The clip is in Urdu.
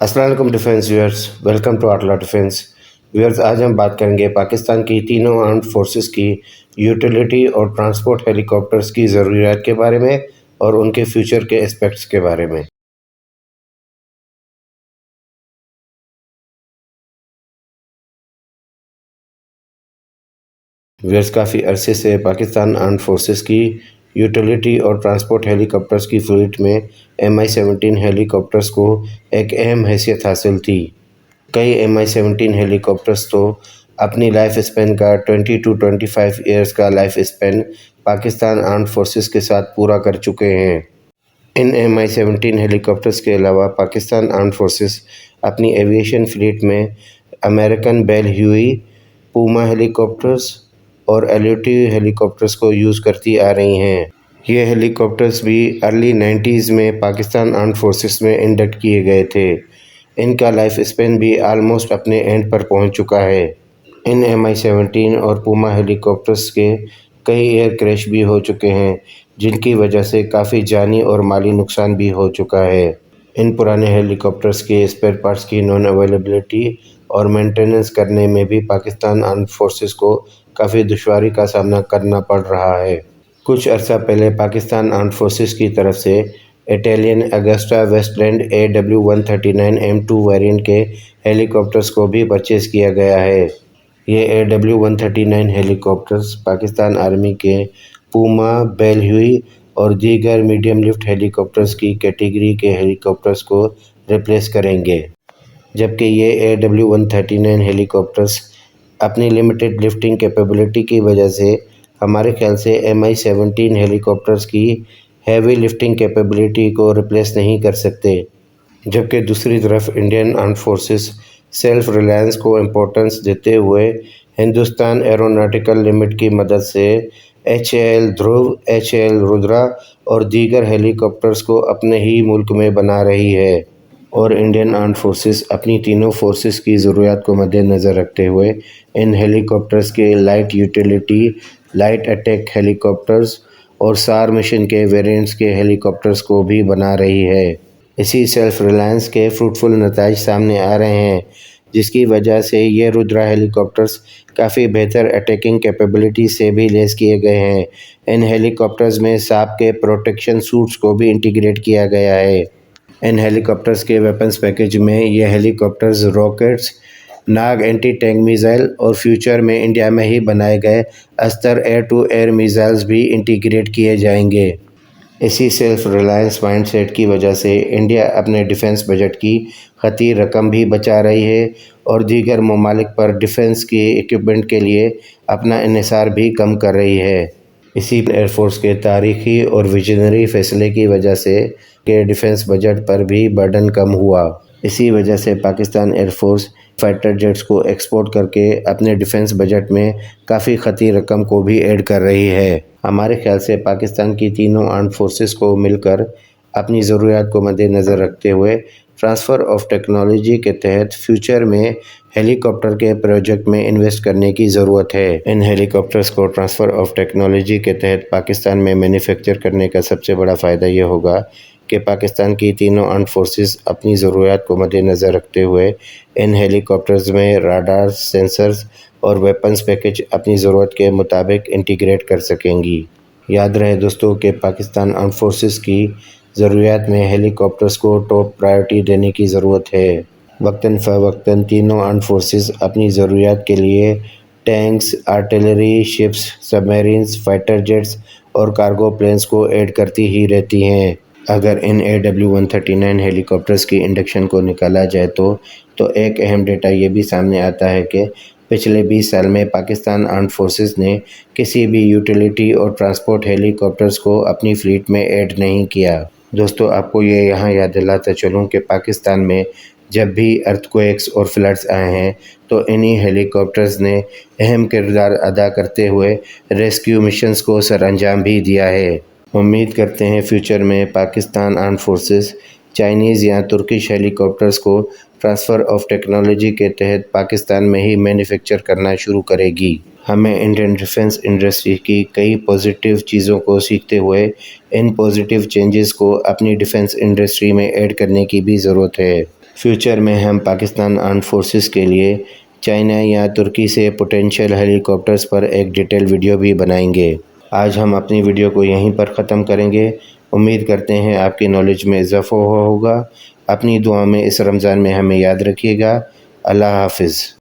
السلام علیکم ڈیفینس ویئرس، ویلکم ٹو آٹلا ڈیفینس ویئرس۔ آج ہم بات کریں گے پاکستان کی تینوں آرمڈ فورسز کی یوٹیلیٹی اور ٹرانسپورٹ ہیلی کاپٹرز کی ضروریات کے بارے میں اور ان کے فیوچر کے اسپیکٹس کے بارے میں۔ ویئرس، کافی عرصے سے پاکستان آرمڈ فورسز کی یوٹیلیٹی اور ٹرانسپورٹ ہیلی کاپٹرز کی فلیٹ میں Mi-17 ہیلی کاپٹرز کو ایک اہم حیثیت حاصل تھی۔ کئی Mi-17 ہیلی کاپٹرز تو اپنی لائف اسپین کا 20 to 25 ایئرز کا life span Pakistan armed forces کے ساتھ پورا کر چکے ہیں۔ ان Mi-17 ہیلی کاپٹرز کے علاوہ پاکستان آرمڈ فورسز اپنی ایویشن فلیٹ میں امریکن بیل ہیوئی، پوما ہیلی کاپٹرز اور ایلیوٹی ہیلی کاپٹرز کو یوز کرتی آ رہی ہیں۔ یہ ہیلی کاپٹرز بھی ارلی 90s میں پاکستان آرمڈ فورسز میں انڈکٹ کیے گئے تھے۔ ان کا لائف اسپین بھی آلموسٹ اپنے اینڈ پر پہنچ چکا ہے۔ ان Mi-17 اور پوما ہیلی کاپٹرز کے کئی ایئر کریش بھی ہو چکے ہیں، جن کی وجہ سے کافی جانی اور مالی نقصان بھی ہو چکا ہے۔ ان پرانے ہیلی کاپٹرز کے اسپیئر پارٹس کی نان اویلیبلٹی اور مینٹیننس کرنے میں بھی پاکستان آرمڈ فورسز کو کافی دشواری کا سامنا کرنا پڑ رہا ہے۔ کچھ عرصہ پہلے پاکستان آرمڈ فورسز کی طرف سے Italian Agusta Westland AW139M2 variant کے ہیلی کاپٹرز کو بھی پرچیز کیا گیا ہے۔ یہ AW139 ہیلی کاپٹرز پاکستان آرمی کے پوما، بیل ہیوئی اور دیگر میڈیم لفٹ ہیلی کاپٹرز کی کیٹیگری کے ہیلی کاپٹرز کو ریپلیس کریں گے، جبکہ یہ AW139 ہیلی کاپٹرز اپنی لمیٹڈ لفٹنگ کیپیبلٹی کی وجہ سے ہمارے خیال سے Mi-17 ہیلی کاپٹرز کی ہیوی لفٹنگ کیپیبلٹی کو ریپلیس نہیں کر سکتے۔ جبکہ دوسری طرف Indian armed forces self Reliance کو امپورٹنس دیتے ہوئے ہندوستان ایروناٹیکل لمٹ کی مدد سے HAL دھرو، HAL رودرا اور دیگر ہیلی کاپٹرز کو اپنے ہی ملک میں بنا رہی ہے، اور انڈین آرمڈ فورسز اپنی تینوں فورسز کی ضروریات کو مد نظر رکھتے ہوئے ان ہیلی کاپٹرز کے لائٹ یوٹیلیٹی، لائٹ اٹیک ہیلی کاپٹرز اور SAR مشن کے ویرینٹس کے ہیلی کاپٹرز کو بھی بنا رہی ہے۔ اسی سیلف ریلائنس کے فروٹفل نتائج سامنے آ رہے ہیں، جس کی وجہ سے یہ رودرا ہیلی کاپٹرز کافی بہتر اٹیکنگ کیپیبلٹی سے بھی لیس کیے گئے ہیں۔ ان ہیلی کاپٹرز میں SAP کے پروٹیکشن سوٹس کو بھی انٹیگریٹ کیا گیا ہے۔ ان ہیلی کاپٹرز کے ویپنز پیکیج میں یہ ہیلی کاپٹرز راکٹس، ناگ اینٹی ٹینک میزائل اور فیوچر میں انڈیا میں ہی بنائے گئے استر ایئر ٹو ایئر میزائلز بھی انٹیگریٹ کیے جائیں گے۔ اسی سیلف ریلائنس مائنڈ سیٹ کی وجہ سے انڈیا اپنے ڈیفنس بجٹ کی خطیر رقم بھی بچا رہی ہے اور دیگر ممالک پر ڈیفنس کی ایکوپمنٹ کے لیے اپنا انحصار بھی کم کر رہی ہے۔ اسی ایئر فورس کے تاریخی اور ویژنری فیصلے کی وجہ سے کہ ڈیفنس بجٹ پر بھی برڈن کم ہوا۔ اسی وجہ سے Pakistan air force fighter jets کو ایکسپورٹ کر کے اپنے ڈیفنس بجٹ میں کافی خطیر رقم کو بھی ایڈ کر رہی ہے۔ ہمارے خیال سے پاکستان کی تینوں آرمڈ فورسز کو مل کر اپنی ضروریات کو مد نظر رکھتے ہوئے ٹرانسفر آف ٹیکنالوجی کے تحت فیوچر میں ہیلی کاپٹر کے پروجیکٹ میں انویسٹ کرنے کی ضرورت ہے۔ ان ہیلی کاپٹرز کو ٹرانسفر آف ٹیکنالوجی کے تحت پاکستان میں مینوفیکچر کرنے کا سب سے بڑا فائدہ یہ ہوگا کہ پاکستان کی تینوں آرمڈ فورسز اپنی ضروریات کو مد نظر رکھتے ہوئے ان ہیلی کاپٹرز میں راڈارز، سینسرز اور ویپنز پیکیج اپنی ضرورت کے مطابق انٹیگریٹ کر سکیں گی۔ یاد رہے دوستو کہ پاکستان آرمڈ فورسز کی ضروریات میں ہیلی کاپٹرز کو ٹاپ پرائرٹی دینے کی ضرورت ہے۔ وقتاً فوقتاً تینوں آرمڈ فورسز اپنی ضروریات کے لیے ٹینکس، آرٹلری، شپس، سب میرینز، فائٹر جیٹس اور کارگو پلینز کو ایڈ کرتی ہی رہتی ہیں۔ اگر ان AW139 ہیلی کاپٹرز کی انڈکشن کو نکالا جائے تو ایک اہم ڈیٹا یہ بھی سامنے آتا ہے کہ پچھلے 20 سال میں پاکستان آرمڈ فورسز نے کسی بھی یوٹیلیٹی اور ٹرانسپورٹ ہیلی کاپٹرز کو اپنی فلیٹ میں ایڈ نہیں کیا۔ دوستو، آپ کو یہ یہاں یاد دلاتا چلوں کہ پاکستان میں جب بھی ارتھ کویکس اور فلڈز آئے ہیں تو انہی ہیلی کاپٹرز نے اہم کردار ادا کرتے ہوئے ریسکیو مشنز کو سر انجام بھی دیا ہے۔ امید کرتے ہیں فیوچر میں پاکستان آرمڈ فورسز چائنیز یا ترکش ہیلی کاپٹرز کو ٹرانسفر آف ٹیکنالوجی کے تحت پاکستان میں ہی مینوفیکچر کرنا شروع کرے گی۔ ہمیں انڈین ڈیفنس انڈسٹری کی کئی پازیٹیو چیزوں کو سیکھتے ہوئے ان پازیٹیو چینجز کو اپنی ڈیفنس انڈسٹری میں ایڈ کرنے کی بھی ضرورت ہے۔ فیوچر میں ہم پاکستان آرمڈ فورسز کے لیے چائنا یا ترکی سے پوٹینشیل ہیلی کاپٹرز پر ایک ڈیٹیل ویڈیو بھی بنائیں گے۔ آج ہم اپنی ویڈیو کو یہیں پر ختم کریں گے۔ امید کرتے ہیں آپ کی نالج میں اضافہ ہوا ہوگا۔ اپنی دعا میں اس رمضان میں ہمیں یاد رکھیے گا۔ اللہ حافظ۔